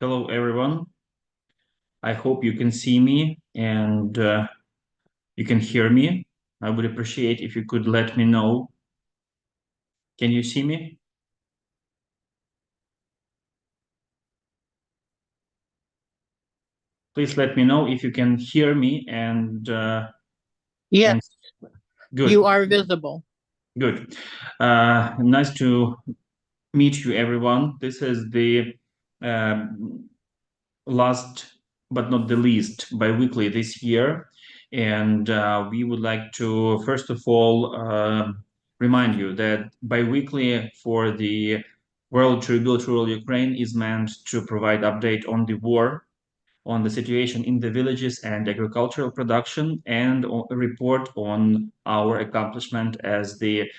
Hello, everyone. I hope you can see me and you can hear me. I would appreciate if you could let me know. Can you see me? Please let me know if you can hear me and Yes, you good, are visible. good. Nice to meet you, everyone. This is the um last but not the least biweekly this year. And we would like to, first of all, remind you that biweekly for the World to Rebuild Rural Ukraine is meant to provide update on the war, on the situation in the villages and agricultural production, and a report on our accomplishment as the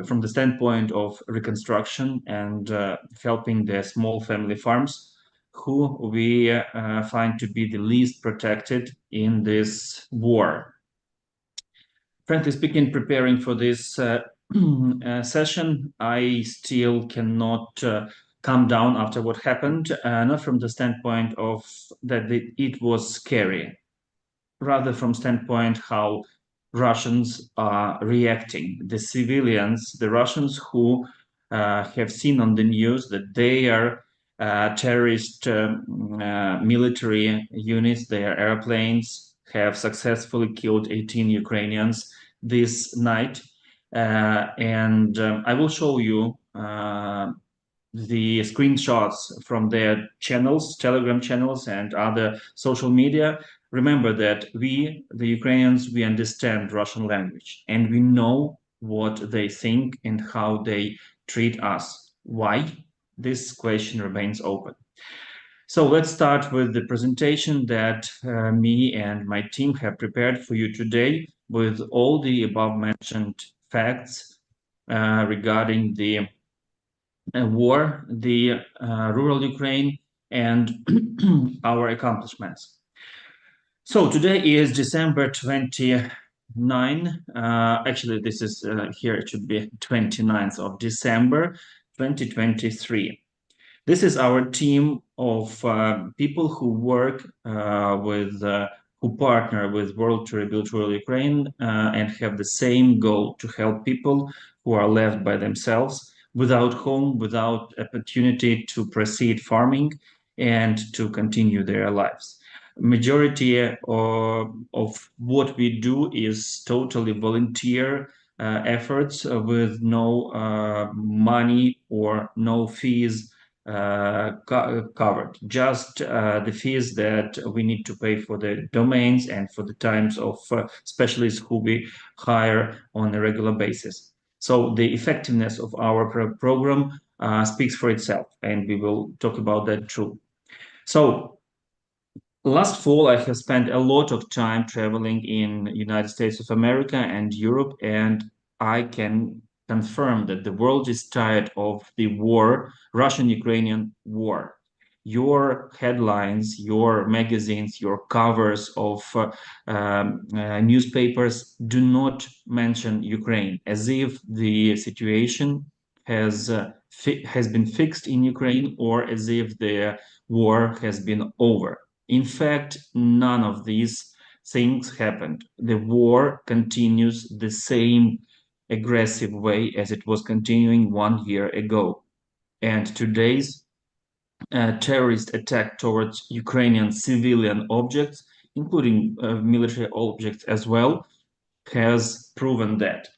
from the standpoint of reconstruction and helping the small family farms who we find to be the least protected in this war. Frankly speaking, preparing for this session, I still cannot calm down after what happened, not from the standpoint of that it was scary, rather from standpoint how Russians are reacting. The civilians, the Russians who have seen on the news that they are terrorist military units, their airplanes have successfully killed 18 Ukrainians this night. And I will show you the screenshots from their channels, Telegram channels, and other social media. Remember that we, the Ukrainians, we understand Russian language and we know what they think and how they treat us. Why? This question remains open. So let's start with the presentation that me and my team have prepared for you today with all the above mentioned facts regarding the war, the rural Ukraine, and our accomplishments. So today is December 29. Actually, this is here, it should be 29th of December 2023. This is our team of people who work who partner with World to Rebuild Rural Ukraine and have the same goal to help people who are left by themselves without home, without opportunity to proceed farming and to continue their lives. Majority of what we do is totally volunteer efforts with no money or no fees covered, just the fees that we need to pay for the domains and for the times of specialists who we hire on a regular basis. So the effectiveness of our program speaks for itself, and we will talk about that too. So last fall, I have spent a lot of time traveling in United States of America and Europe, and I can confirm that the world is tired of the war, Russian-Ukrainian war. Your headlines, your magazines, your covers of newspapers do not mention Ukraine, as if the situation has been fixed in Ukraine or as if the war has been over. In fact, none of these things happened. The war continues the same aggressive way as it was continuing 1 year ago. And today's terrorist attack towards Ukrainian civilian objects, including military objects as well, has proven that.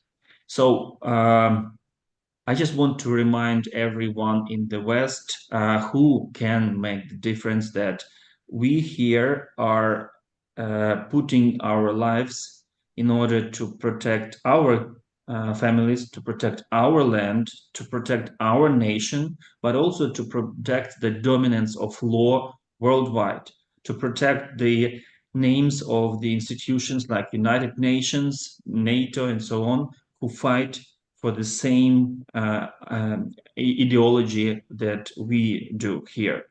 So I just want to remind everyone in the West who can make the difference that we here are putting our lives in order to protect our families, to protect our land, to protect our nation, but also to protect the dominance of law worldwide, to protect the names of the institutions like United Nations, NATO, and so on, who fight for the same ideology that we do here,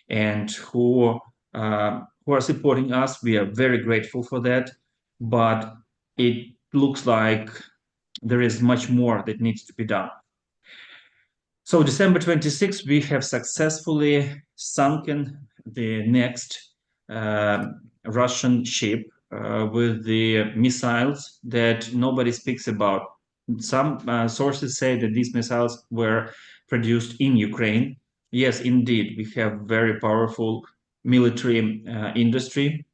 and who are supporting us. We are very grateful for that, but it looks like there is much more that needs to be done. So December 26th, we have successfully sunken the next uh, Russian ship with the missiles that nobody speaks about. Some sources say that these missiles were produced in Ukraine. Yes, indeed, we have very powerful military industry,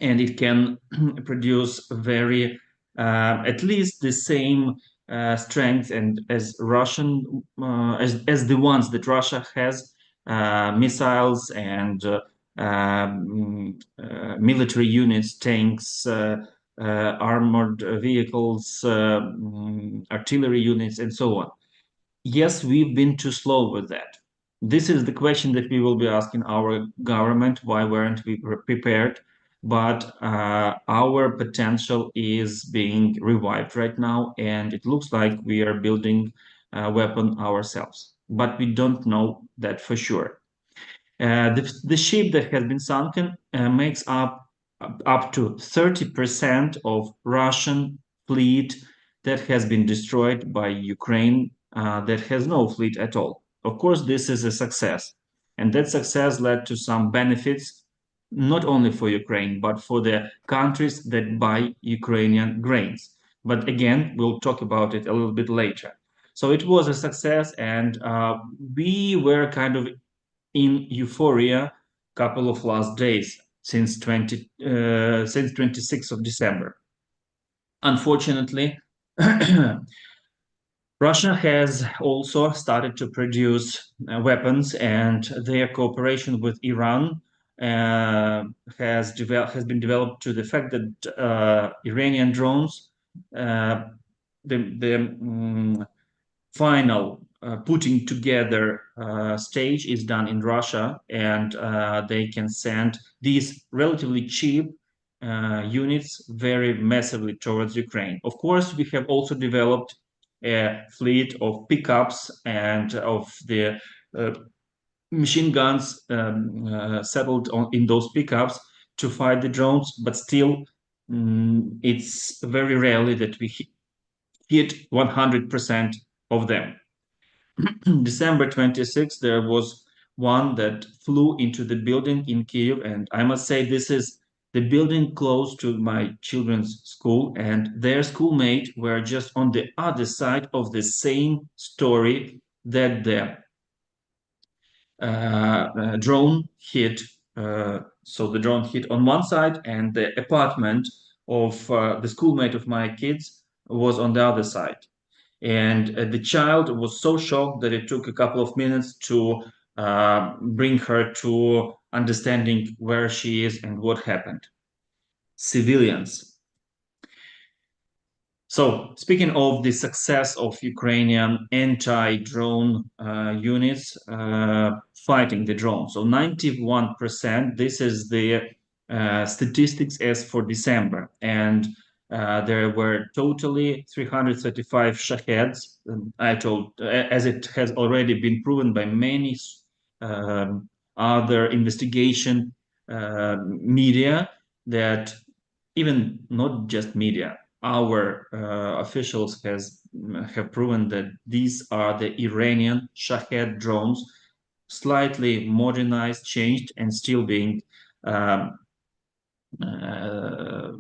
and it can produce very at least the same strength and as Russian as the ones that Russia has, missiles and military units, tanks, armored vehicles, artillery units, and so on. Yes, we've been too slow with that. This is the question that we will be asking our government. Why weren't we prepared? But our potential is being revived right now, and it looks like we are building a weapon ourselves. But we don't know that for sure. The ship that has been sunken makes up to 30% of Russian fleet that has been destroyed by Ukraine that has no fleet at all. Of course, this is a success, and that success led to some benefits, not only for Ukraine, but for the countries that buy Ukrainian grains. But again, we'll talk about it a little bit later. So it was a success, and we were kind of in euphoria couple of last days since 26th of December. Unfortunately, Russia has also started to produce weapons, and their cooperation with Iran has been developed to the fact that Iranian drones, uh, the final putting together stage is done in Russia, and they can send these relatively cheap units very massively towards Ukraine. Of course, we have also developed a fleet of pickups and of the uh, machine guns settled in those pickups to fight the drones, but still, it's very rarely that we hit 100% of them. December 26th, there was one that flew into the building in Kiev, and I must say this is the building close to my children's school, and their schoolmate were just on the other side of the same story that the drone hit. So the drone hit on one side, and the apartment of the schoolmate of my kids was on the other side. And the child was so shocked that it took a couple of minutes to bring her to understanding where she is and what happened. Civilians. So, speaking of the success of Ukrainian anti-drone units fighting the drone, so 91%, this is the statistics as for December, and there were totally 335 Shaheds. I told, as it has already been proven by many other investigation media, that even not just media, our officials have proven that these are the Iranian Shahed drones, slightly modernized, changed, and still being um, uh,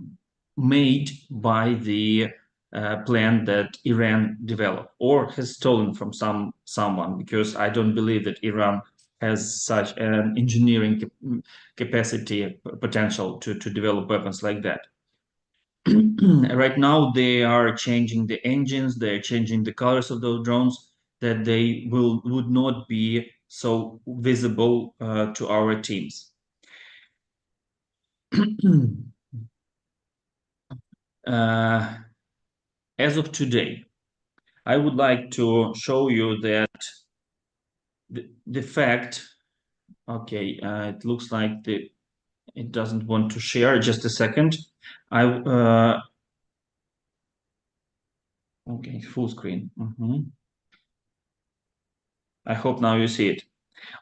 made by the plan that Iran developed or has stolen from someone, because I don't believe that Iran has such an engineering capacity potential to develop weapons like that. Right now they are changing the engines, they're changing the colors of those drones, that they would not be so visible to our teams. uh, as of today, I would like to show you that the fact, okay, it looks like it doesn't want to share. Just a second. Okay, full screen. I hope now you see it.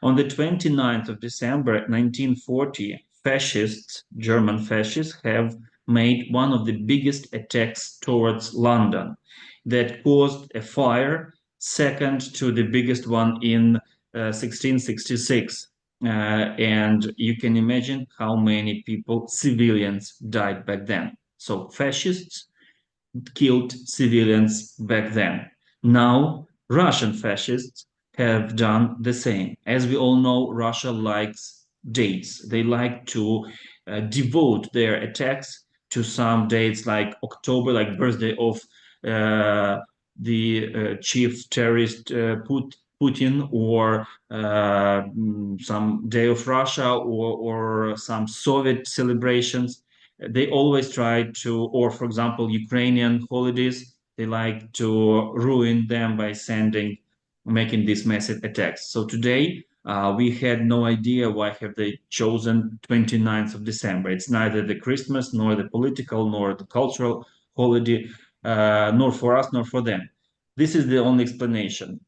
On the 29th of December 1940, fascists, German fascists, have made one of the biggest attacks towards London that caused a fire. second to the biggest one in 1666. And you can imagine how many people, civilians, died back then. So fascists killed civilians back then. Now, Russian fascists have done the same. As we all know, Russia likes dates. They like to devote their attacks to some dates like October, like birthday of the chief terrorist Putin, or some day of Russia, or some Soviet celebrations. They always try to, or for example, Ukrainian holidays, they like to ruin them by making these massive attacks. So today, we had no idea why have they chosen 29th of December. It's neither the Christmas, nor the political, nor the cultural holiday, nor for us, nor for them. This is the only explanation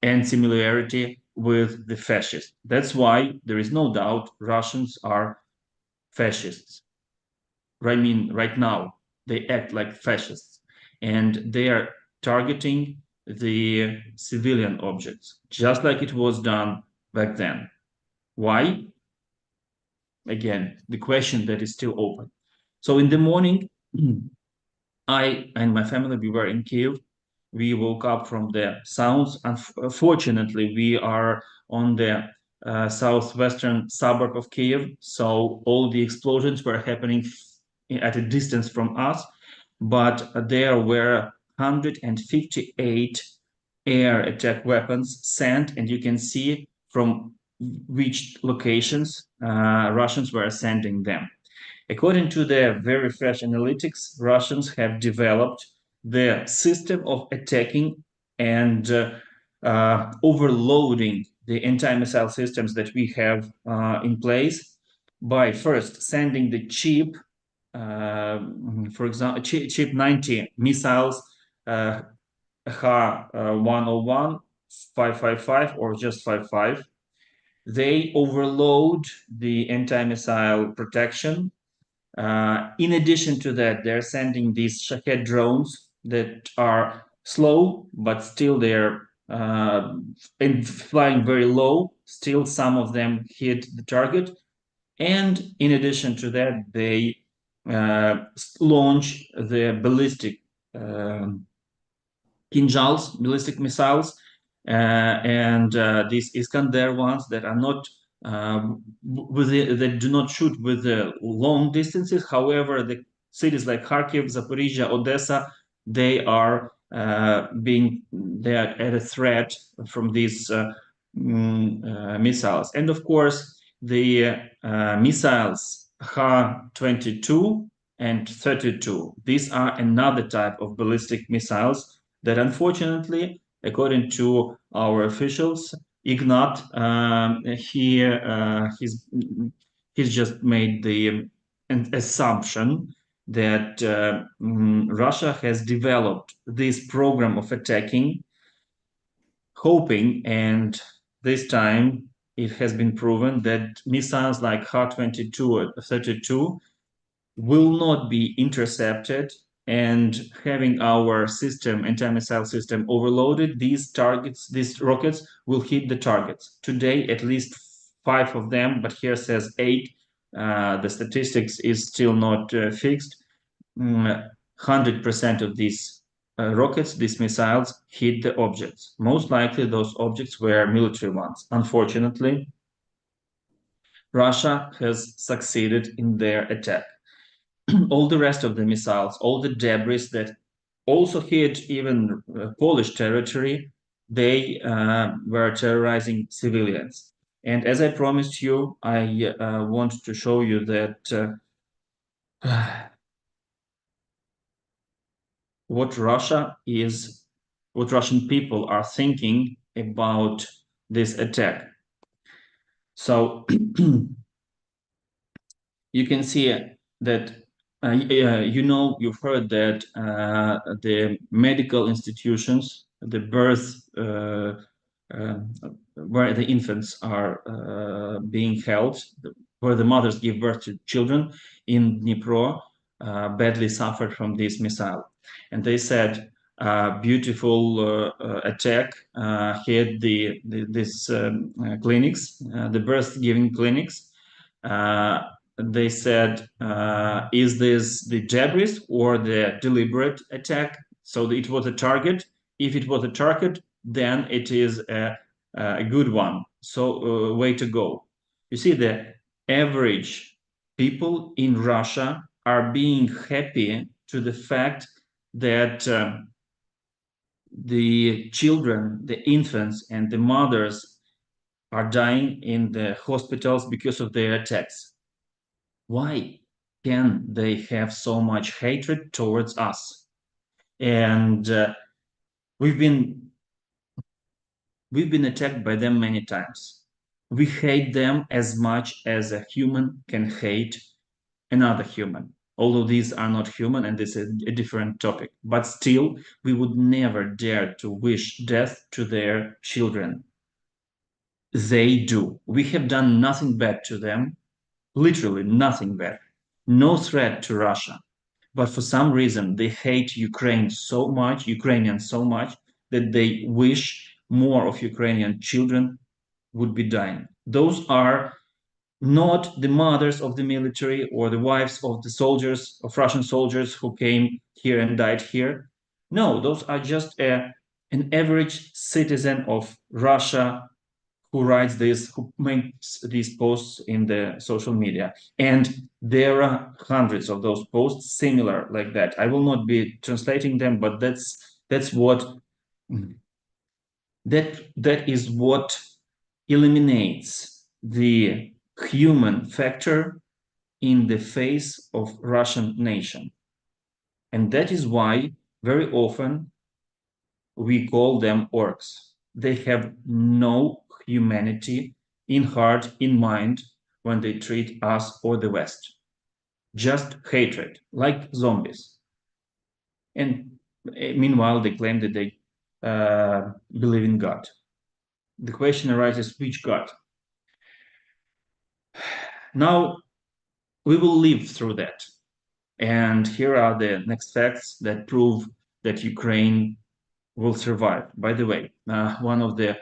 and similarity with the fascists. That's why there is no doubt Russians are fascists. I mean, right now, they act like fascists, and they are targeting the civilian objects, just like it was done back then. Why? Again, the question that is still open. So in the morning, I and my family, we were in Kiev. We woke up from the sounds. Unfortunately, we are on the southwestern suburb of Kiev, so all the explosions were happening at a distance from us. But there were 158 air attack weapons sent, and you can see from which locations Russians were sending them. According to their very fresh analytics, Russians have developed their system of attacking and overloading the anti-missile systems that we have in place by first sending the cheap, for example, cheap 90 missiles, Ha-101, 555, or just 55. They overload the anti-missile protection. In addition to that, they're sending these Shahed drones that are slow, but still they're flying very low. Still, some of them hit the target. And in addition to that, they launch the ballistic Kinjals, ballistic missiles, and these Iskander ones that are not that do not shoot with the long distances. However, the cities like Kharkiv, Zaporizhia, Odessa, they are at a threat from these missiles. And of course, the missiles Ha-22 and 32. These are another type of ballistic missiles that, unfortunately, according to our officials, Ignat, he's just made an assumption that Russia has developed this program of attacking, hoping, and this time it has been proven that missiles like Ha-22 or 32 will not be intercepted, and having our system, anti-missile system, overloaded, these rockets will hit the targets. Today, at least 5 of them, but here says 8. The statistics is still not fixed. 100% of these rockets, these missiles, hit the objects. Most likely those objects were military ones. Unfortunately, Russia has succeeded in their attack. All the rest of the missiles, all the debris that also hit even Polish territory, they were terrorizing civilians. And as I promised you, I want to show you that what Russian people are thinking about this attack. So you can see that you've heard that the medical institutions, the birth where the infants are being held, where the mothers give birth to children in Dnipro, badly suffered from this missile. And they said beautiful attack hit this clinics, the birth giving clinics. Uh, they said, is this the debris or the deliberate attack? So it was a target. If it was a target, then it is a good one. So way to go. You see, the average people in Russia are being happy to the fact that the children, the infants, and the mothers are dying in the hospitals because of their attacks. Why can they have so much hatred towards us? And we've been attacked by them many times. We hate them as much as a human can hate another human. Although these are not human and this is a different topic, but still, we would never dare to wish death to their children. They do. We have done nothing bad to them, literally nothing bad, no threat to Russia. But for some reason, they hate Ukrainians so much, that they wish more of Ukrainian children would be dying. Those are not the mothers of the military or the wives of the soldiers, of Russian soldiers who came here and died here. No, those are just an average citizen of Russia who writes this, who makes these posts in the social media. And there are hundreds of those posts similar like that. I will not be translating them, but that's what that is what eliminates the human factor in the face of Russian nation. And that is why very often we call them orcs. They have no humanity in heart, in mind, when they treat us or the West. Just hatred, like zombies. And meanwhile, they claim that they believe in God. The question arises, which God? Now, we will live through that. And here are the next facts that prove that Ukraine will survive. By the way, one of the,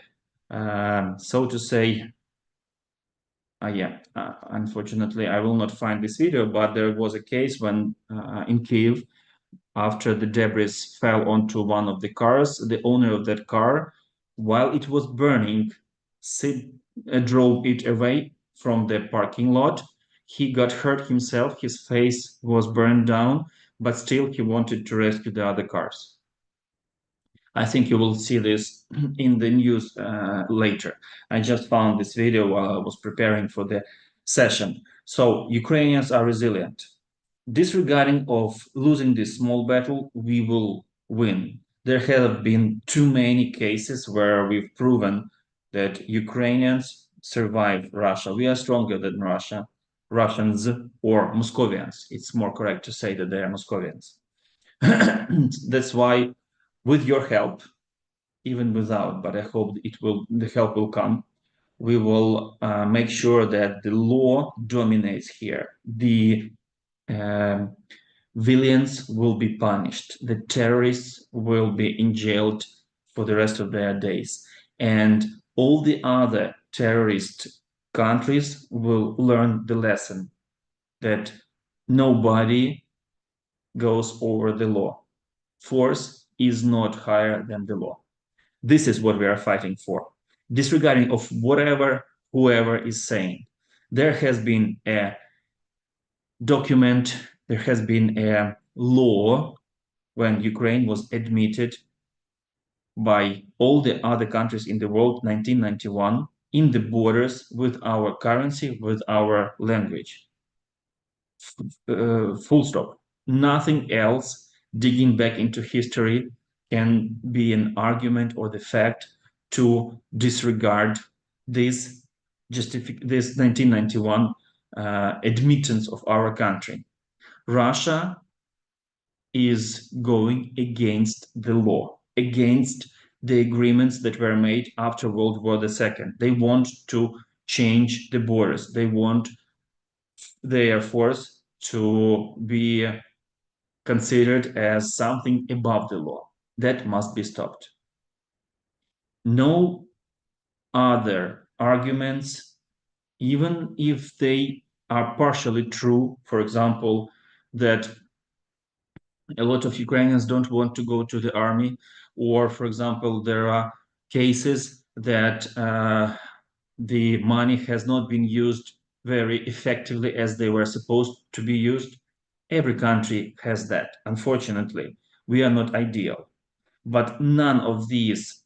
so to say, unfortunately, I will not find this video, but there was a case when in Kiev, after the debris fell onto one of the cars, the owner of that car, while it was burning, drove it away from the parking lot. He got hurt himself, his face was burned down, but still he wanted to rescue the other cars. I think you will see this in the news later. I just found this video while I was preparing for the session. So Ukrainians are resilient. Disregarding of losing this small battle, we will win. There have been too many cases where we've proven that Ukrainians survive Russia. We are stronger than Russia, Russians or Moscovians. It's more correct to say that they are Moscovians. That's why, with your help, even without, but I hope the help will come, we will make sure that the law dominates here. The villains will be punished. The terrorists will be jailed for the rest of their days. And all the other terrorist countries will learn the lesson that nobody goes over the law. Force is not higher than the law. This is what we are fighting for. Disregarding of whoever is saying. There has been a document, there has been a law when Ukraine was admitted by all the other countries in the world, 1991, in the borders with our currency, with our language. Full stop. Nothing else digging back into history can be an argument or the fact to disregard this 1991 admittance of our country. Russia is going against the law, against the agreements that were made after World War II. They want to change the borders. They want the Air Force to be considered as something above the law. That must be stopped. No other arguments, even if they are partially true, for example, that a lot of Ukrainians don't want to go to the army, or, for example, there are cases that the money has not been used very effectively as they were supposed to be used. Every country has that. Unfortunately, we are not ideal, but none of these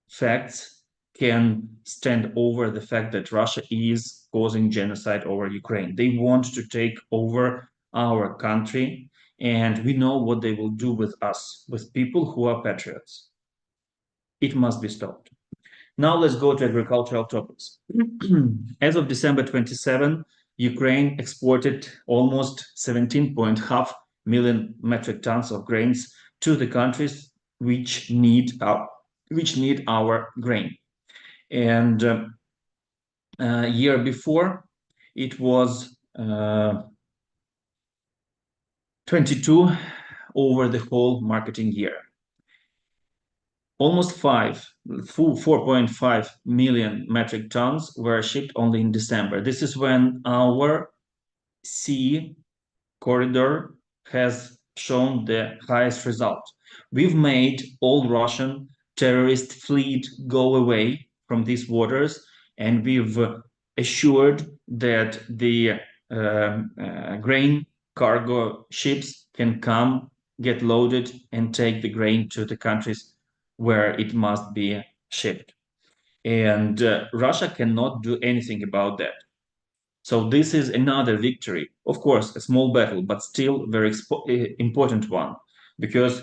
facts can stand over the fact that Russia is causing genocide over Ukraine. They want to take over our country, and we know what they will do with us, with people who are patriots. It must be stopped. Now let's go to agricultural topics. As of December 27, Ukraine exported almost 17.5 million metric tons of grains to the countries which need our grain. And year before, it was 22 over the whole marketing year. Almost 4.5 million metric tons were shipped only in December. This is when our sea corridor has shown the highest result. We've made all Russian terrorist fleet go away from these waters, and we've assured that the grain cargo ships can come, get loaded, and take the grain to the countries where it must be shipped. And Russia cannot do anything about that. So this is another victory. Of course, a small battle, but still very important one, because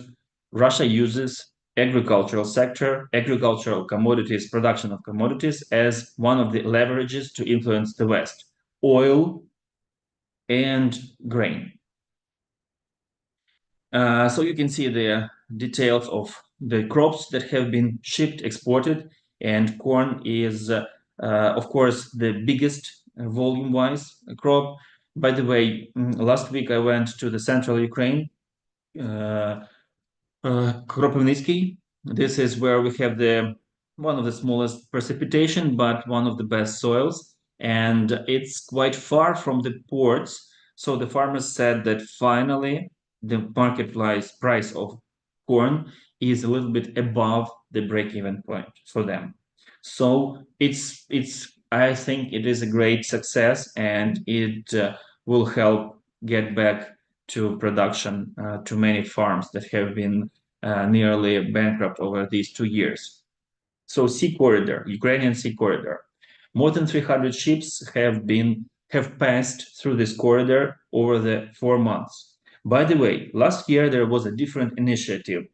Russia uses agricultural sector, agricultural commodities, production of commodities as one of the leverages to influence the West, oil and grain. So you can see the details of the crops that have been shipped, exported, and corn is, of course, the biggest volume-wise crop. By the way, last week I went to the central Ukraine, Kropivnitsky. This is where we have one of the smallest precipitation, but one of the best soils, and it's quite far from the ports. So the farmers said that finally the market price of corn is a little bit above the break-even point for them. So it's I think it is a great success, and it will help get back to production to many farms that have been nearly bankrupt over these 2 years. So sea corridor, Ukrainian sea corridor. More than 300 ships have passed through this corridor over the 4 months. By the way, last year there was a different initiative,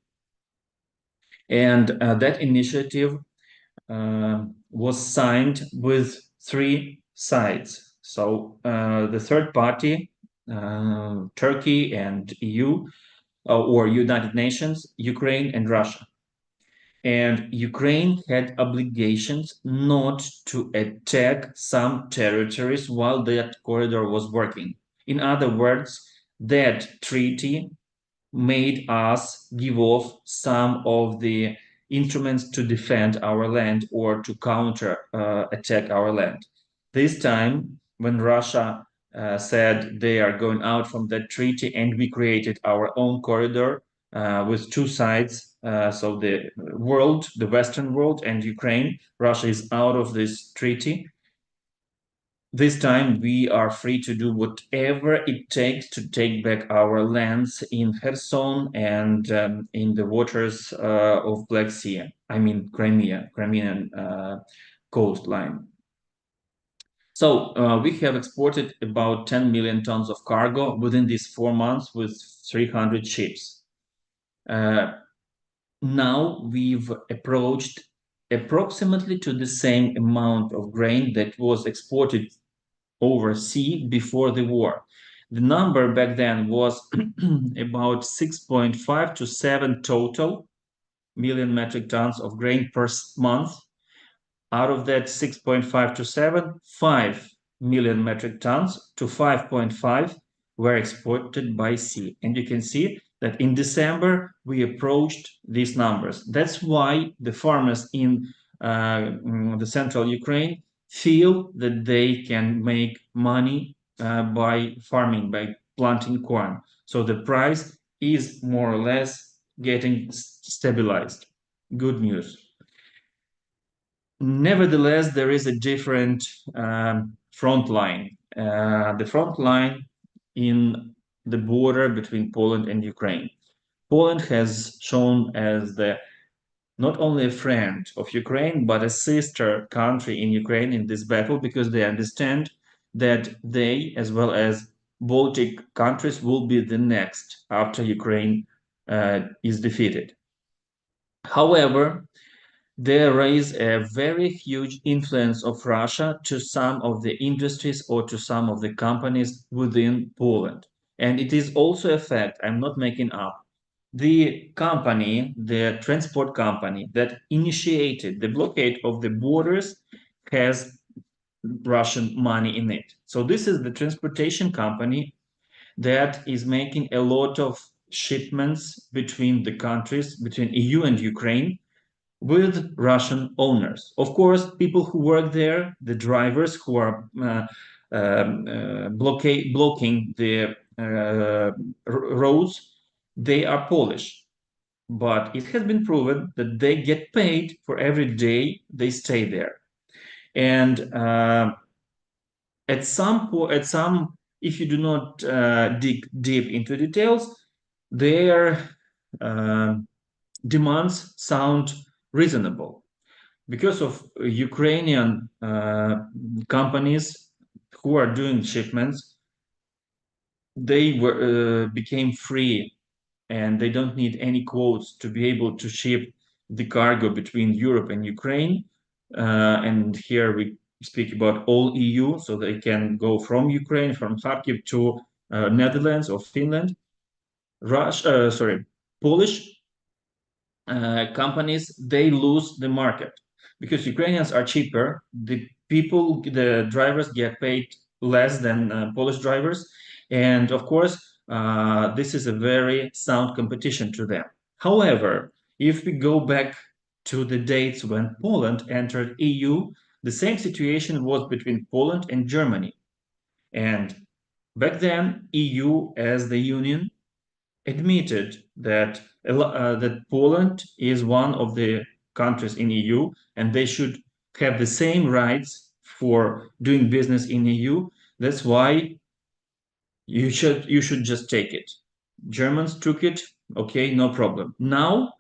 and that initiative was signed with 3 sides. So the third party, Turkey and EU, or United Nations, Ukraine and Russia. And Ukraine had obligations not to attack some territories while that corridor was working. In other words, that treaty made us give off some of the instruments to defend our land or to counter attack our land. This time, when Russia said they are going out from that treaty, and we created our own corridor with 2 sides, so the world, the Western world and Ukraine, Russia is out of this treaty. This time we are free to do whatever it takes to take back our lands in Kherson and in the waters of Black Sea. I mean Crimean coastline. So we have exported about 10 million tons of cargo within these 4 months with 300 ships. Now we've approached approximately to the same amount of grain that was exported overseas before the war. The number back then was about 6.5 to 7 total million metric tons of grain per month. Out of that 6.5 to 7, 5 million metric tons to 5.5 were exported by sea. And you can see that in December we approached these numbers. That's why the farmers in the central Ukraine feel that they can make money by farming, by planting corn. So the price is more or less getting stabilized. Good news. Nevertheless, there is a different front line. The front line in the border between Poland and Ukraine. Poland has shown as the not only a friend of Ukraine, but a sister country in Ukraine in this battle, because they understand that they, as well as Baltic countries, will be the next after Ukraine is defeated. However, there is a very huge influence of Russia to some of the industries or to some of the companies within Poland. And it is also a fact, I'm not making up. The company, the transport company that initiated the blockade of the borders has Russian money in it. So this is the transportation company that is making a lot of shipments between the countries, between EU and Ukraine, with Russian owners. Of course, people who work there, the drivers who are blocking the roads, they are Polish. But it has been proven that they get paid for every day they stay there. And at some, if you do not dig deep into details, their demands sound reasonable because of Ukrainian companies who are doing shipments. They became free, and they don't need any quotas to be able to ship the cargo between Europe and Ukraine. And here we speak about all EU, so they can go from Ukraine, from Kharkiv to Netherlands or Finland. Polish companies, they lose the market because Ukrainians are cheaper. The drivers get paid less than Polish drivers. And of course, this is a very sound competition to them. However, if we go back to the dates when Poland entered EU, the same situation was between Poland and Germany. And back then, EU as the union admitted that that Poland is one of the countries in EU, and they should have the same rights for doing business in EU. That's why you should just take it. Germans took it, okay, no problem. Now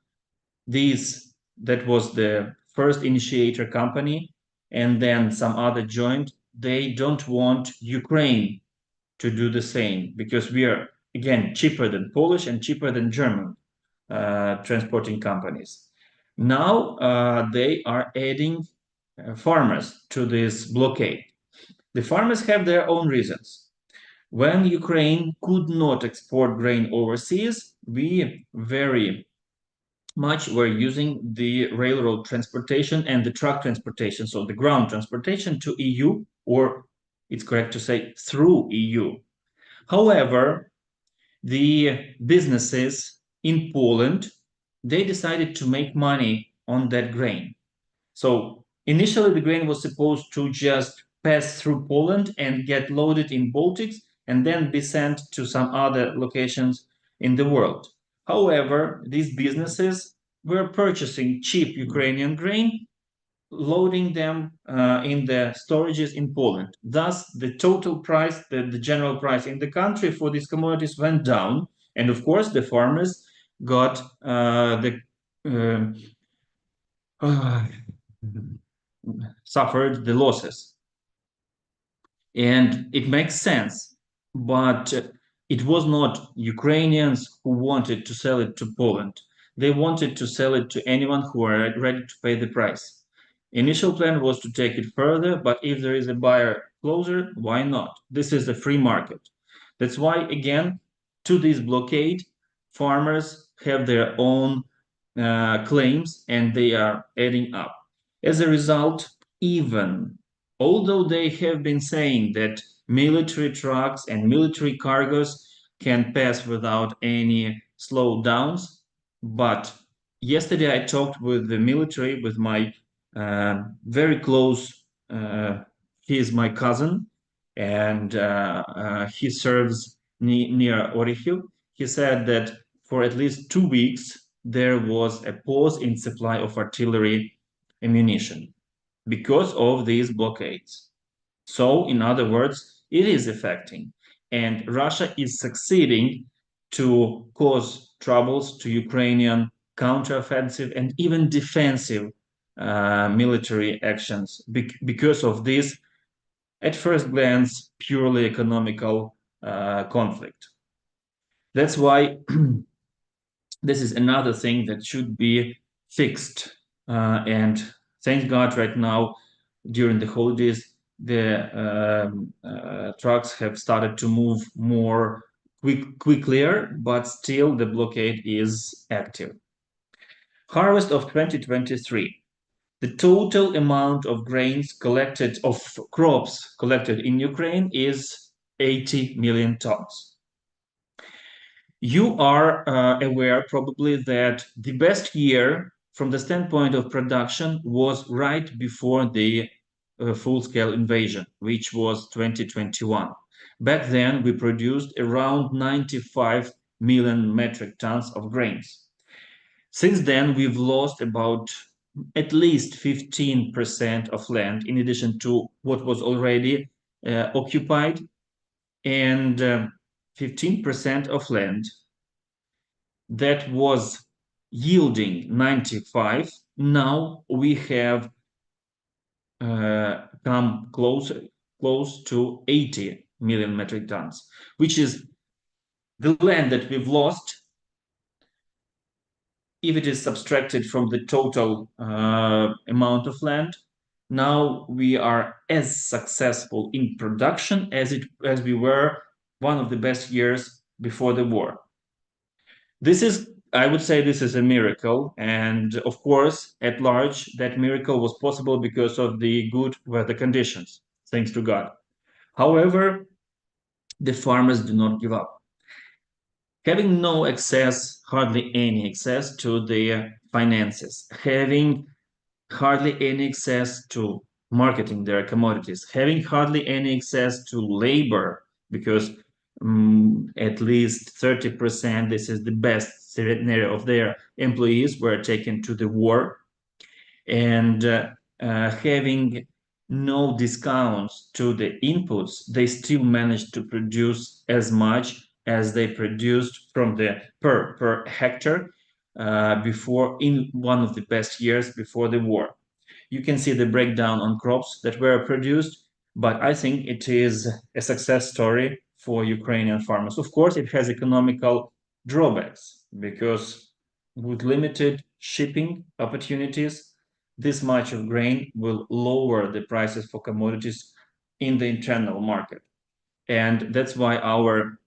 that was the first initiator company, and then some other joined. They don't want Ukraine to do the same because we are again cheaper than Polish and cheaper than German transporting companies. Now they are adding farmers to this blockade. The farmers have their own reasons. When Ukraine could not export grain overseas, we very much were using the railroad transportation and the truck transportation, so the ground transportation to EU, or it's correct to say through EU. However, the businesses in Poland, they decided to make money on that grain. So initially the grain was supposed to just pass through Poland and get loaded in Baltics and then be sent to some other locations in the world. However, these businesses were purchasing cheap Ukrainian grain, loading them in the storages in Poland. Thus, the total price, the general price in the country for these commodities went down. And of course, the farmers got suffered the losses. And it makes sense, but it was not Ukrainians who wanted to sell it to Poland. They wanted to sell it to anyone who are ready to pay the price. Initial plan was to take it further, but if there is a buyer closer, why not? This is a free market. That's why, again, to this blockade, farmers have their own claims and they are adding up. As a result, even although they have been saying that military trucks and military cargoes can pass without any slowdowns. But yesterday I talked with the military, with my very close, he is my cousin, and he serves near Orihil. He said that for at least 2 weeks there was a pause in supply of artillery ammunition because of these blockades. So, in other words, it is affecting. And Russia is succeeding to cause troubles to Ukrainian counteroffensive and even defensive military actions because of this, at first glance, purely economical conflict. That's why this is another thing that should be fixed. And thank God right now, during the holidays, the trucks have started to move more quickly, but still the blockade is active. Harvest of 2023. The total amount of grains collected, of crops collected in Ukraine is 80 million tons. You are aware probably that the best year from the standpoint of production was right before the full-scale invasion, which was 2021. Back then, we produced around 95 million metric tons of grains. Since then, we've lost about at least 15% of land, in addition to what was already occupied, and 15% of land that was yielding 95, now we have come close to 80 million metric tons, which is the land that we've lost. If it is subtracted from the total amount of land, now we are as successful in production as we were one of the best years before the war. This is, I would say, this is a miracle, and of course, at large, that miracle was possible because of the good weather conditions, thanks to God. However, the farmers do not give up. Having no access, hardly any access to their finances, having hardly any access to marketing their commodities, having hardly any access to labor, because at least 30%, this is the best scenario, of their employees were taken to the war, and having no discounts to the inputs, they still managed to produce as much as they produced from the per hectare before, in one of the best years before the war. You can see the breakdown on crops that were produced, but I think it is a success story for Ukrainian farmers. Of course, it has economical drawbacks because with limited shipping opportunities, this much of grain will lower the prices for commodities in the internal market. And that's why our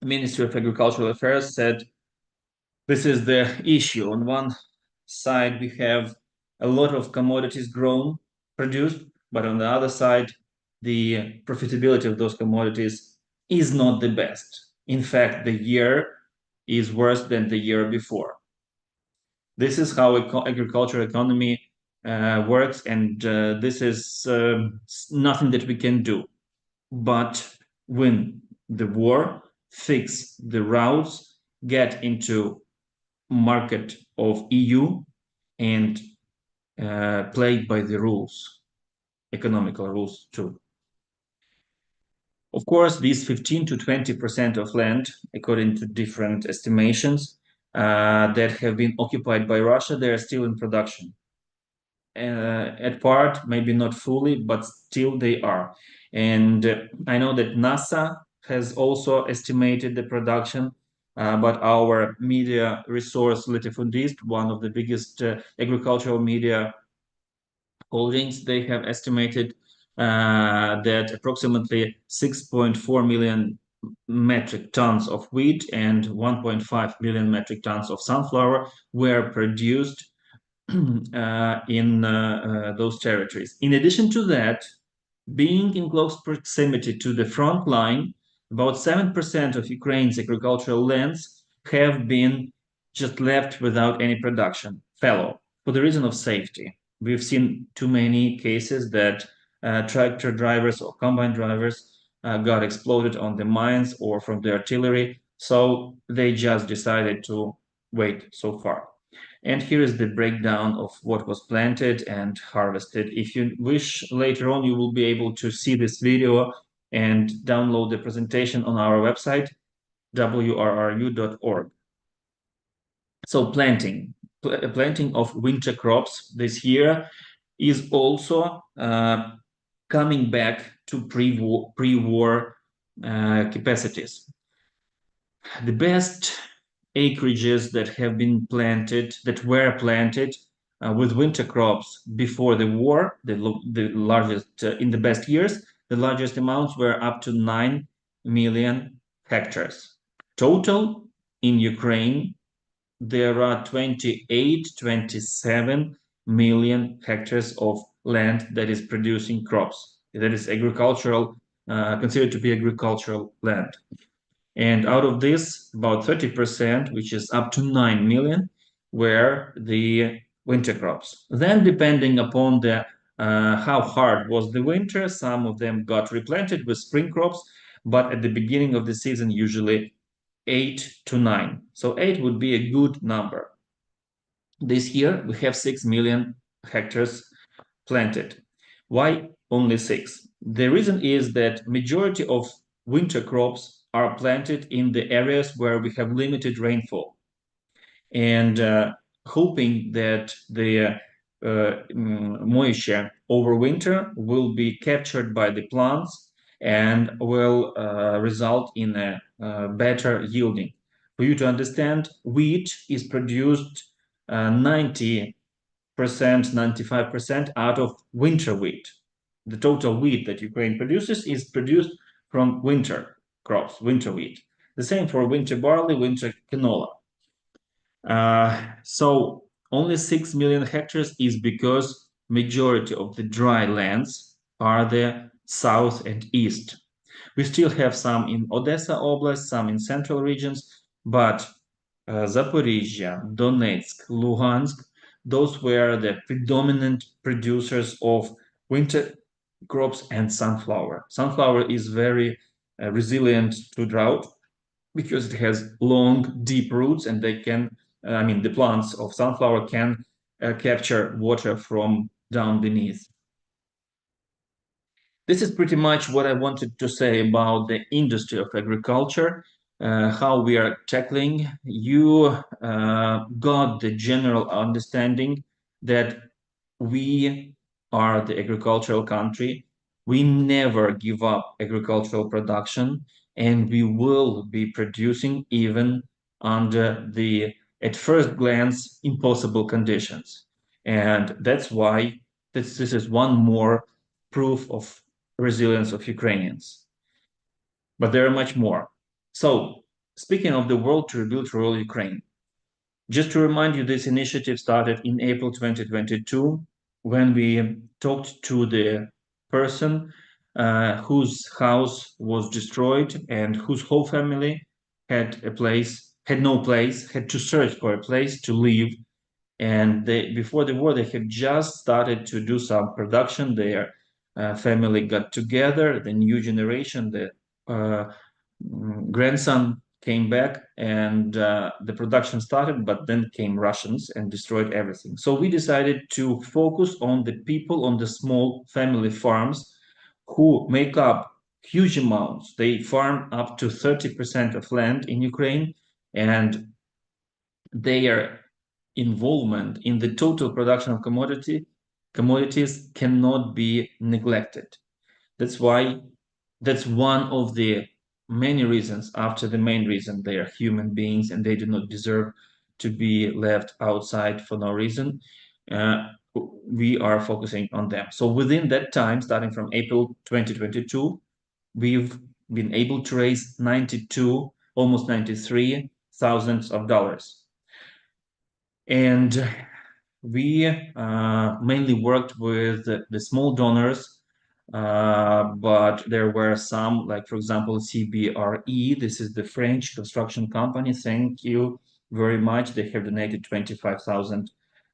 Ministry of Agricultural Affairs said this is the issue. On one side, we have a lot of commodities grown, produced, but on the other side, the profitability of those commodities is not the best. In fact, the year is worse than the year before. This is how agricultural economy works, and this is nothing that we can do but win the war, fix the routes, get into market of EU, and play by the rules, economical rules too. Of course, these 15 to 20% of land, according to different estimations, that have been occupied by Russia, they are still in production. At part, maybe not fully, but still they are. And I know that NASA has also estimated the production, but our media resource, Latifundist, one of the biggest agricultural media holdings, they have estimated that approximately 6.4 million metric tons of wheat and 1.5 million metric tons of sunflower were produced in those territories. In addition to that, being in close proximity to the front line, about 7% of Ukraine's agricultural lands have been just left without any production, fallow, for the reason of safety. We've seen too many cases that tractor drivers or combine drivers got exploded on the mines or from the artillery, so they just decided to wait so far. And here is the breakdown of what was planted and harvested. If you wish, later on, you will be able to see this video and download the presentation on our website, WRRU.org. So planting of winter crops this year is also coming back to pre-war capacities. The best acreages that have been planted, that were planted with winter crops before the war, the largest, in the best years, the largest amounts were up to 9 million hectares. Total in Ukraine, there are 28, 27 million hectares of land that is producing crops. That is agricultural, considered to be agricultural land. And out of this, about 30%, which is up to 9 million, were the winter crops. Then, depending upon the how hard was the winter, some of them got replanted with spring crops, but at the beginning of the season, usually 8 to 9. So 8 would be a good number. This year, we have 6 million hectares planted. Why only 6? The reason is that majority of winter crops are planted in the areas where we have limited rainfall, and hoping that the moisture over winter will be captured by the plants and will result in a better yielding. For you to understand, wheat is produced 90%, 95% out of winter wheat. The total wheat that Ukraine produces is produced from winter crops, winter wheat. The same for winter barley, winter canola. So only 6 million hectares is because majority of the dry lands are the south and east. We still have some in Odessa Oblast, some in central regions, but Zaporizhia, Donetsk, Luhansk, those were the predominant producers of winter crops and sunflower. Sunflower is very resilient to drought because it has long, deep roots, and they can, the plants of sunflower can capture water from down beneath. This is pretty much what I wanted to say about the industry of agriculture, how we are tackling. You got the general understanding that we are the agricultural country. We never give up agricultural production, and we will be producing even under the, at first glance, impossible conditions. And that's why this is one more proof of resilience of Ukrainians. But there are much more. So, speaking of the World to Rebuild Rural Ukraine, just to remind you, this initiative started in April 2022 when we talked to the person whose house was destroyed and whose whole family had no place, had to search for a place to live. And before the war, they had just started to do some production. Their family got together, the new generation, the grandson came back, and the production started, but then came Russians and destroyed everything. So we decided to focus on the people on the small family farms who make up huge amounts. They farm up to 30% of land in Ukraine, and their involvement in the total production of commodities cannot be neglected. That's one of the many reasons, after the main reason, they are human beings and they do not deserve to be left outside for no reason. We are focusing on them. So within that time, starting from April 2022, we've been able to raise 92, almost 93 thousands of dollars. And we mainly worked with the small donors but there were some, like for example, CBRE. This is the French construction company. Thank you very much. They have donated 25,000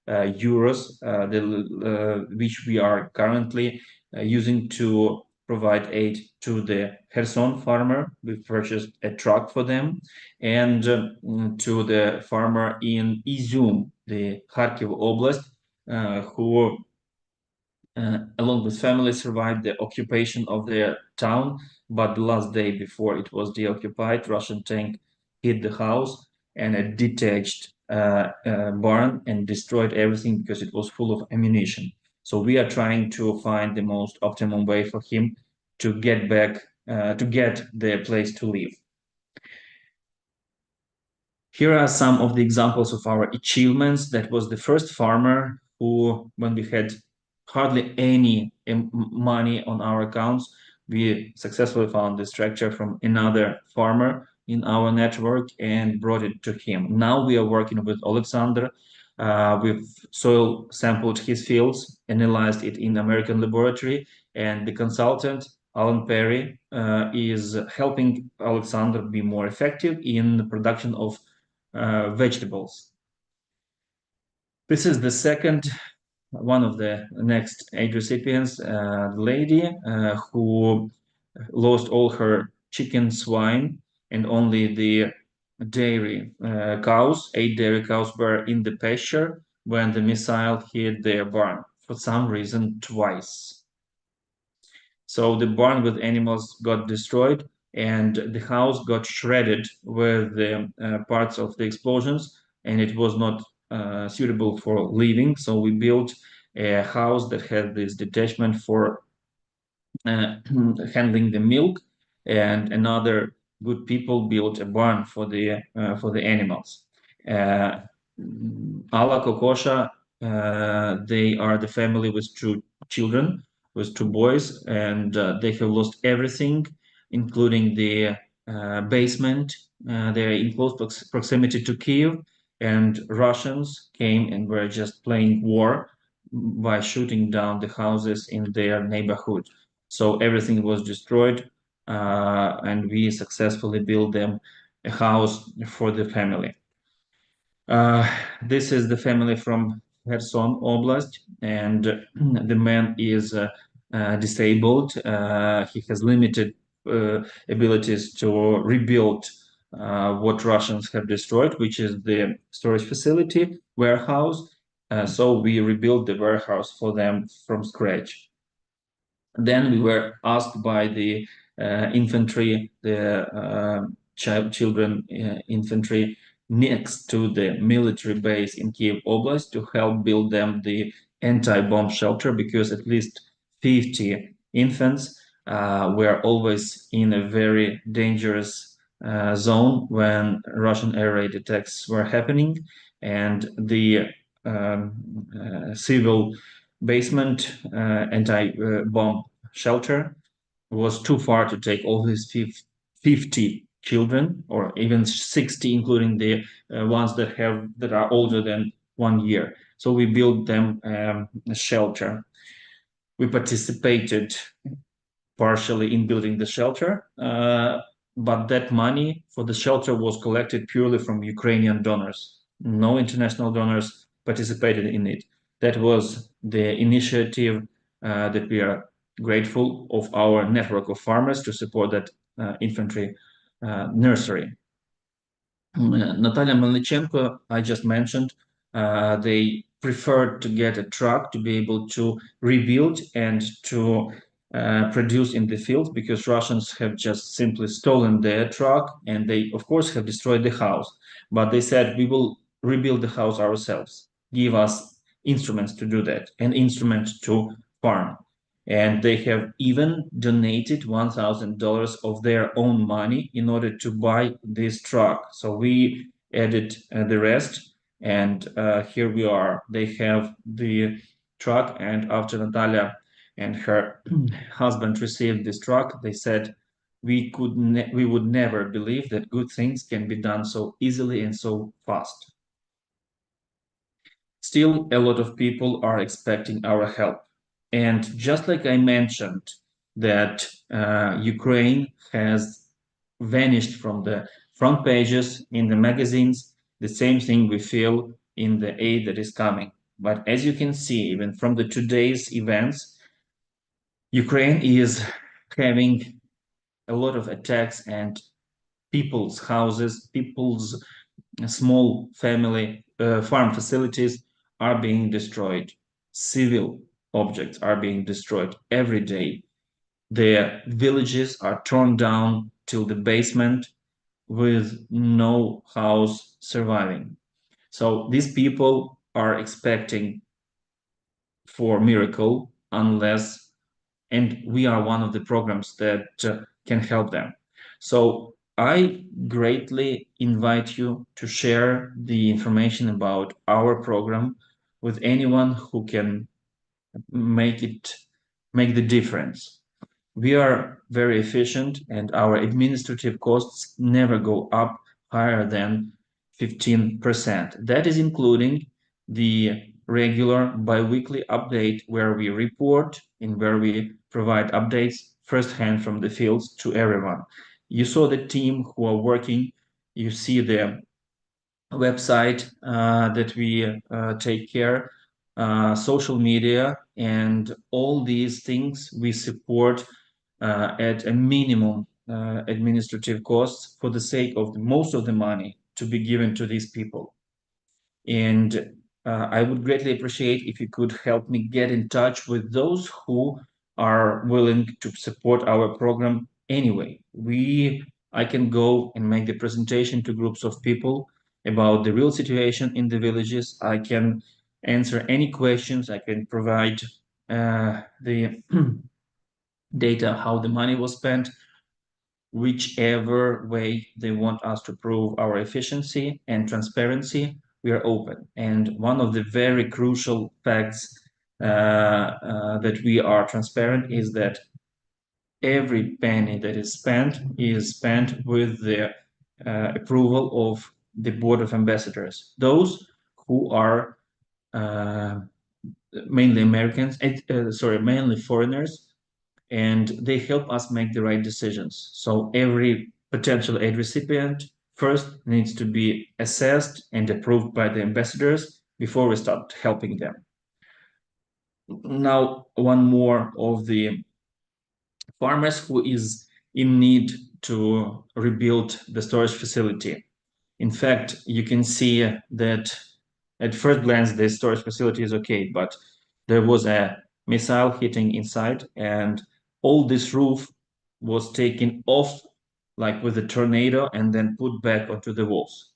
euros, which we are currently using to provide aid to the Kherson farmer. We purchased a truck for them, and to the farmer in Izum, the Kharkiv Oblast, who along with family, survived the occupation of their town. But the last day before it was deoccupied, Russian tank hit the house and a detached barn and destroyed everything because it was full of ammunition. So we are trying to find the most optimum way for him to get back, to get the place to live. Here are some of the examples of our achievements. That was the first farmer who, when we had hardly any money on our accounts, we successfully found this tractor from another farmer in our network and brought it to him. Now we are working with Alexander. We've soil sampled his fields, analyzed it in American laboratory, and the consultant Alan Perry is helping Alexander be more effective in the production of vegetables. This is the second, one of the next aid recipients, the lady who lost all her chicken, swine, and only the dairy cows, 8 dairy cows were in the pasture when the missile hit their barn, for some reason twice. So the barn with animals got destroyed and the house got shredded with the parts of the explosions, and it was not suitable for living. So we built a house that had this detachment for handling the milk, and another good people built a barn for the animals. Ala Kokosha, they are the family with two children, with two boys, and they have lost everything, including the basement. They're in close proximity to Kiev, and Russians came and were just playing war by shooting down the houses in their neighborhood. So everything was destroyed, and we successfully built them a house for the family. This is the family from Kherson Oblast, and the man is disabled. He has limited abilities to rebuild what Russians have destroyed, which is the storage facility, warehouse. So we rebuilt the warehouse for them from scratch. Then we were asked by the infantry, the children infantry next to the military base in Kiev Oblast, to help build them the anti-bomb shelter, because at least 50 infants were always in a very dangerous zone when Russian air raid attacks were happening, and the civil basement anti-bomb shelter was too far to take all these 50 children, or even 60, including the ones that are older than 1 year. So we built them a shelter. We participated partially in building the shelter, but that money for the shelter was collected purely from Ukrainian donors. No international donors participated in it. That was the initiative that we are grateful of our network of farmers to support that infantry nursery. Natalia Melnichenko, I just mentioned, they preferred to get a truck to be able to rebuild and to produce in the field, because Russians have just simply stolen their truck, and they, of course, have destroyed the house. But they said, we will rebuild the house ourselves. Give us instruments to do that, and instruments to farm. And they have even donated $1,000 of their own money in order to buy this truck. So we added the rest, and here we are. They have the truck, and after Natalia and her husband received this truck, they said, we would never believe that good things can be done so easily and so fast. Still, a lot of people are expecting our help. And just like I mentioned that Ukraine has vanished from the front pages in the magazines, the same thing we feel in the aid that is coming. But as you can see, even from the today's events, Ukraine is having a lot of attacks, and people's houses, people's small family farm facilities are being destroyed. Civil objects are being destroyed every day. Their villages are torn down till the basement with no house surviving. So these people are expecting for miracle unless, and we are one of the programs that can help them. So I greatly invite you to share the information about our program with anyone who can make the difference. We are very efficient, and our administrative costs never go up higher than 15%. That is including the regular biweekly update where we report and where we provide updates firsthand from the fields to everyone. You saw the team who are working, you see the website that we take care, social media, and all these things we support at a minimum administrative costs for the sake of most of the money to be given to these people. And I would greatly appreciate if you could help me get in touch with those who are willing to support our program anyway. I can go and make the presentation to groups of people about the real situation in the villages. I can answer any questions. I can provide the data, how the money was spent, whichever way they want us to prove our efficiency and transparency, we are open. And one of the very crucial facts that we are transparent is that every penny that is spent with the approval of the Board of Ambassadors, those who are uh, mainly Americans, mainly foreigners, and they help us make the right decisions. So every potential aid recipient first needs to be assessed and approved by the ambassadors before we start helping them. Now, one more of the farmers who is in need to rebuild the storage facility. In fact, you can see that at first glance, the storage facility is okay, but there was a missile hitting inside, and all this roof was taken off like with a tornado and then put back onto the walls.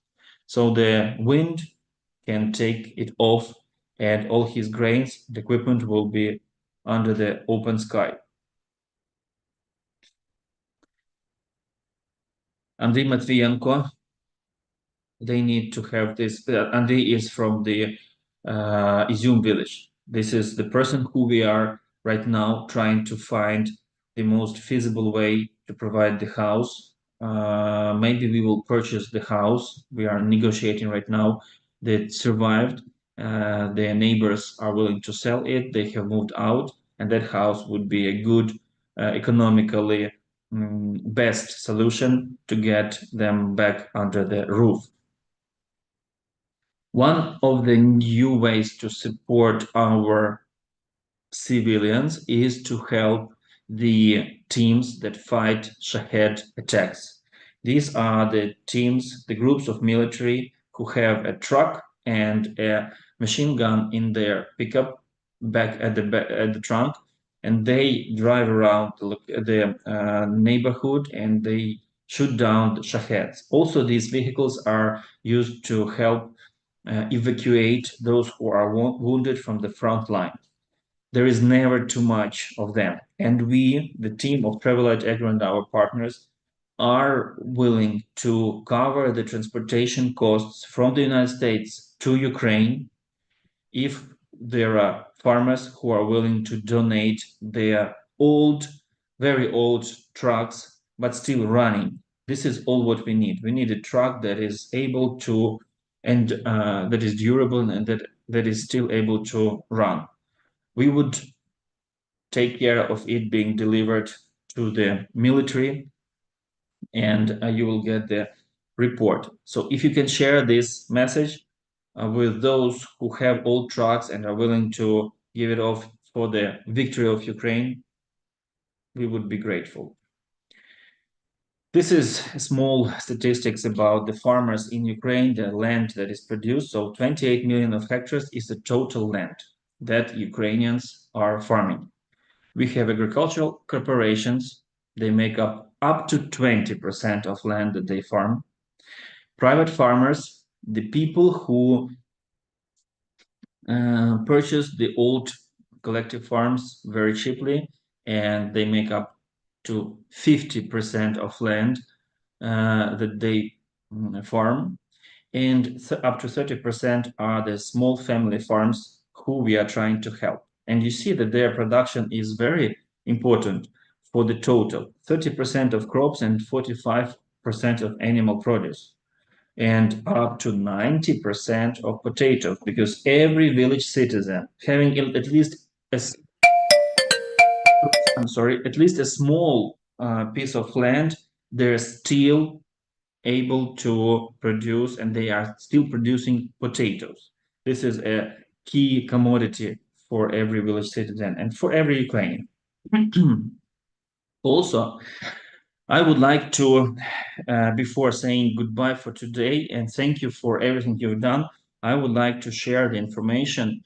So the wind can take it off, and all his grains, the equipment will be under the open sky. Andriy Matvienko, they need to have this. Andriy is from the Izum village. This is the person who we are right now trying to find the most feasible way to provide the house. Maybe we will purchase the house. We are negotiating right now that survived. Their neighbors are willing to sell it. They have moved out, and that house would be a good, economically best solution to get them back under the roof. One of the new ways to support our civilians is to help the teams that fight Shahed attacks. These are the teams, the groups of military who have a truck and a machine gun in their pickup back at the trunk, and they drive around the neighborhood and they shoot down the Shaheds. Also, these vehicles are used to help evacuate those who are wounded from the front line. There is never too much of them. And we, the team of Travelite Agro and our partners, are willing to cover the transportation costs from the United States to Ukraine if there are farmers who are willing to donate their old, very old trucks, but still running. This is all what we need. We need a truck that is able to, and that is durable and that is still able to run. We would take care of it being delivered to the military, and you will get the report. So if you can share this message with those who have old trucks and are willing to give it off for the victory of Ukraine, we would be grateful. This is small statistics about the farmers in Ukraine, the land that is produced. So 28 million of hectares is the total land that Ukrainians are farming. We have agricultural corporations. They make up to 20% of land that they farm. Private farmers, the people who purchase the old collective farms very cheaply, and they make up to 50% of land that they farm, and up to 30% are the small family farms who we are trying to help. And you see that their production is very important for the total, 30% of crops and 45% of animal produce, and up to 90% of potatoes, because every village citizen having at least at least a small piece of land, they're still able to produce, and they are still producing potatoes. This is a key commodity for every village citizen and for every Ukrainian. Also, I would like to, before saying goodbye for today and thank you for everything you've done, I would like to share the information.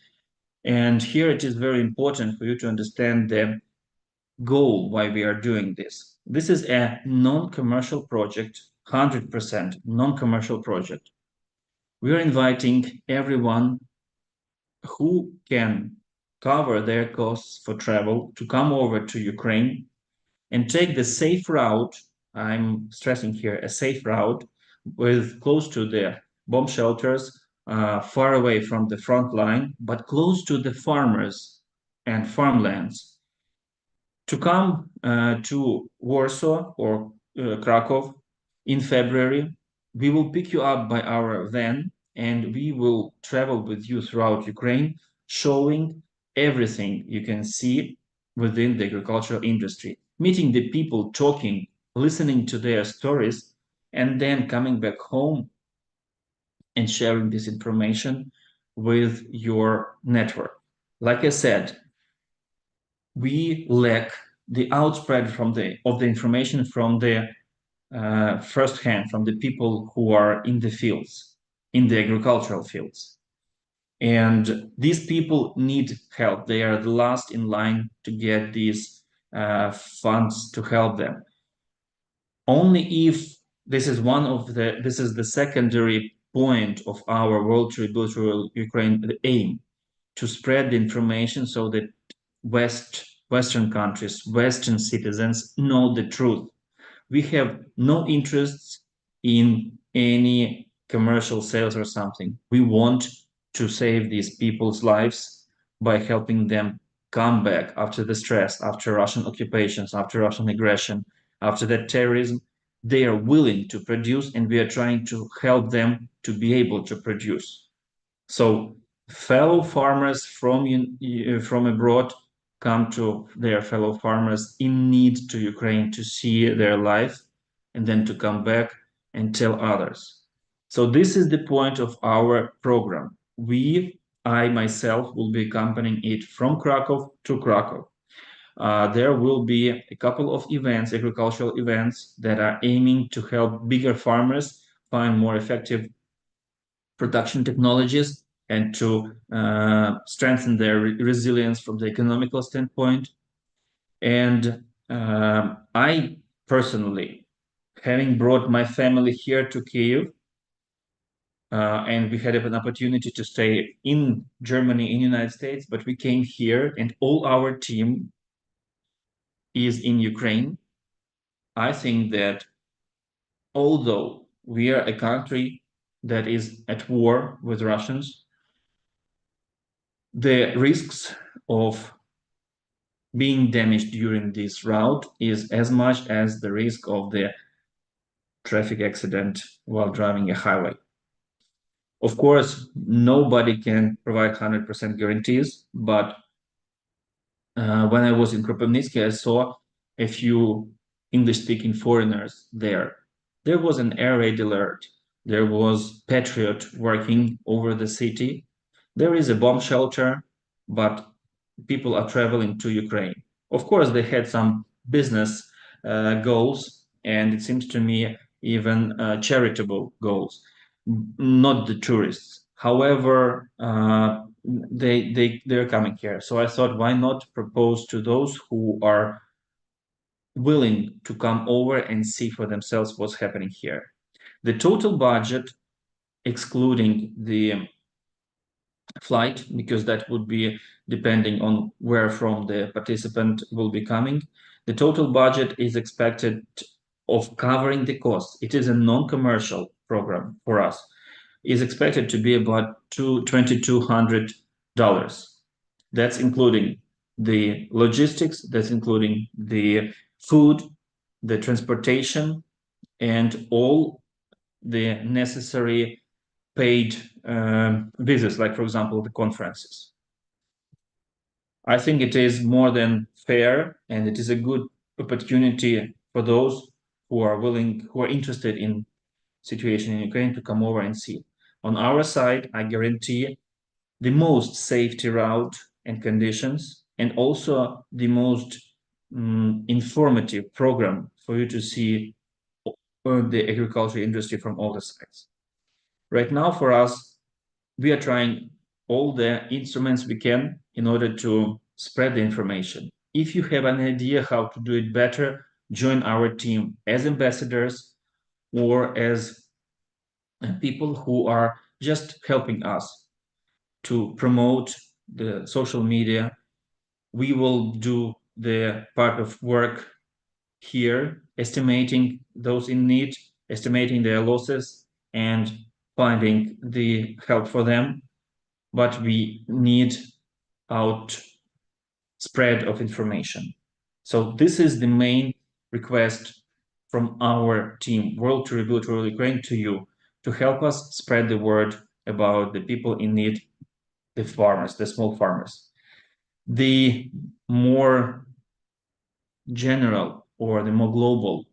And here it is very important for you to understand the goal why we are doing this. This is a non-commercial project, 100% non-commercial project. We are inviting everyone who can cover their costs for travel to come over to Ukraine and take the safe route. I'm stressing here a safe route, with close to the bomb shelters, far away from the front line, but close to the farmers and farmlands, to come to Warsaw or Krakow in February. We will pick you up by our van, and we will travel with you throughout Ukraine, showing everything you can see within the agricultural industry, meeting the people, talking, listening to their stories, and then coming back home and sharing this information with your network. Like I said, we lack the outspread of the information from the first hand, from the people who are in the fields, in the agricultural fields. And these people need help. They are the last in line to get these funds to help them. Only if this is the secondary point of our World to Rebuild Rural Ukraine aim, to spread the information so that Western countries, Western citizens know the truth. We have no interests in any commercial sales or something. We want to save these people's lives by helping them come back after the stress, after Russian occupations, after Russian aggression, after that terrorism. They are willing to produce, and we are trying to help them to be able to produce. So fellow farmers from abroad come to their fellow farmers in need to Ukraine to see their life, and then to come back and tell others. So this is the point of our program. I myself will be accompanying it from Krakow to Krakow. There will be a couple of events, agricultural events, that are aiming to help bigger farmers find more effective production technologies and to strengthen their resilience from the economical standpoint. And I personally, having brought my family here to Kyiv, and we had an opportunity to stay in Germany, in the United States, but we came here and all our team is in Ukraine. I think that although we are a country that is at war with Russians, the risks of being damaged during this route is as much as the risk of the traffic accident while driving a highway. Of course, nobody can provide 100% guarantees, but when I was in Kropivnitsky, I saw a few English-speaking foreigners there. There was an air raid alert. There was Patriot working over the city. There is a bomb shelter, but people are traveling to Ukraine. Of course, they had some business goals, and it seems to me even charitable goals, not the tourists. However, they're coming here. So I thought, why not propose to those who are willing to come over and see for themselves what's happening here. The total budget, excluding the flight, because that would be depending on where from the participant will be coming. The total budget is expected of covering the cost. It is a non-commercial program for us. Is expected to be about $2,200. That's including the logistics, that's including the food, the transportation, and all the necessary paid visits, like, for example, the conferences. I think it is more than fair, and it is a good opportunity for those who are willing, who are interested in situation in Ukraine to come over and see. On our side, I guarantee the most safety route and conditions, and also the most informative program for you to see the agriculture industry from all the sides. Right now, for us, we are trying all the instruments we can in order to spread the information. If you have an idea how to do it better, join our team as ambassadors or as people who are just helping us to promote the social media. We will do the part of work here, estimating those in need, estimating their losses, and finding the help for them. But we need out spread of information. So this is the main request from our team, World to Rebuild Rural Ukraine, to you, to help us spread the word about the people in need, the farmers, the small farmers. The more general or the more global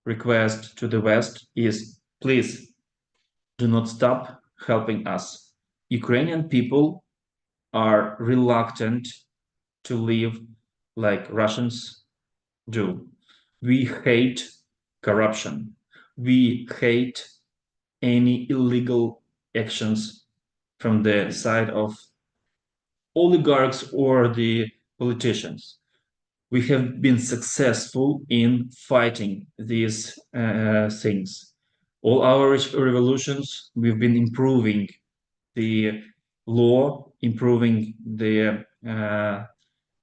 request to the West is, please do not stop helping us. Ukrainian people are reluctant to live like Russians do. We hate corruption. We hate any illegal actions from the side of oligarchs or the politicians. We have been successful in fighting these things. All our revolutions, we've been improving the law, improving the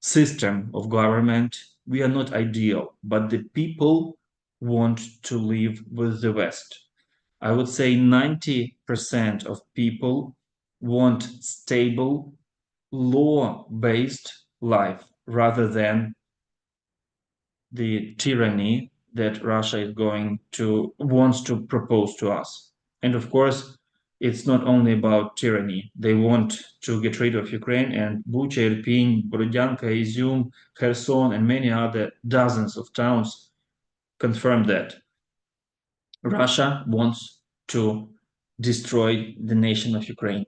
system of government. We are not ideal, but the people want to live with the West. I would say 90% of people want stable, law-based life rather than the tyranny that Russia is wants to propose to us. And of course, it's not only about tyranny. They want to get rid of Ukraine, and Bucha, Irpin, Borodyanka, Izium, Kherson, and many other dozens of towns confirm that. Russia wants to destroy the nation of Ukraine.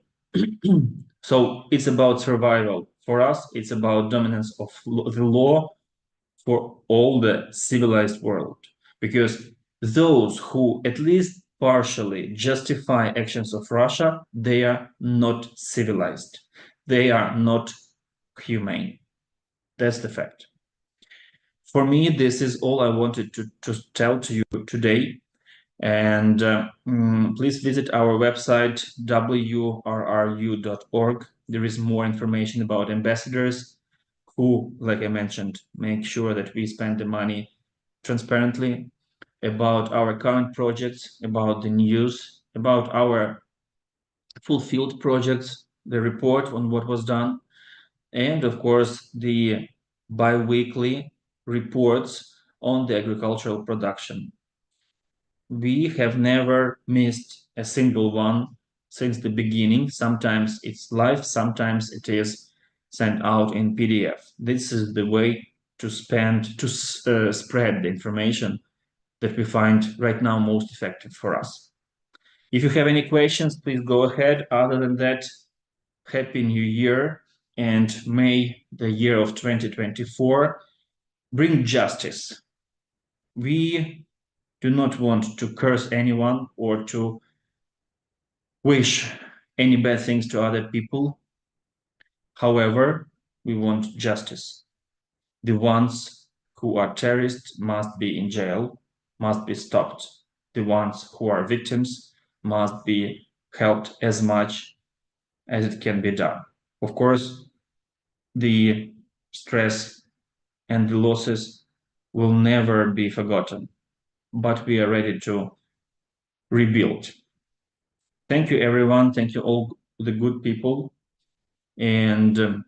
So it's about survival. For us, it's about dominance of the law for all the civilized world. Because those who at least partially justify actions of Russia, they are not civilized. They are not humane. That's the fact. For me, this is all I wanted to tell to you today. And please visit our website, WRRU.org. There is more information about ambassadors who, like I mentioned, make sure that we spend the money transparently, about our current projects, about the news, about our fulfilled projects, the report on what was done, and of course, the bi-weekly reports on the agricultural production. We have never missed a single one since the beginning. Sometimes it's live, sometimes it is sent out in PDF. This is the way to spread the information that we find right now most effective for us. If you have any questions, please go ahead. Other than that, Happy New Year, and may the year of 2024 bring justice. We do not want to curse anyone or to wish any bad things to other people. However, we want justice. The ones who are terrorists must be in jail, must be stopped. The ones who are victims must be helped as much as it can be done. Of course, the stress and the losses will never be forgotten, but we are ready to rebuild. Thank you, everyone. Thank you, all the good people, and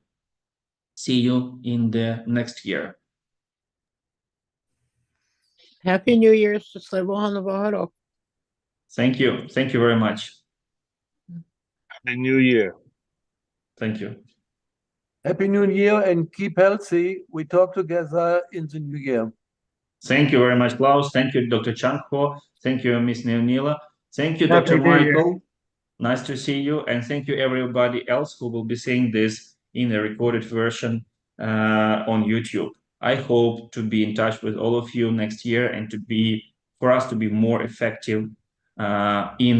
see you in the next year. Happy New Year. Szczęśliwego Nowego Roku. Thank you. Thank you very much. Happy New Year. Thank you. Happy New Year and keep healthy. We talk together in the new year. Thank you very much, Klaus. Thank you, Dr. Chankho. Thank you, Ms. Neonila. Thank you, Happy Dr. New Year. Michael. Nice to see you. And thank you, everybody else who will be seeing this in a recorded version on YouTube. I hope to be in touch with all of you next year and for us to be more effective in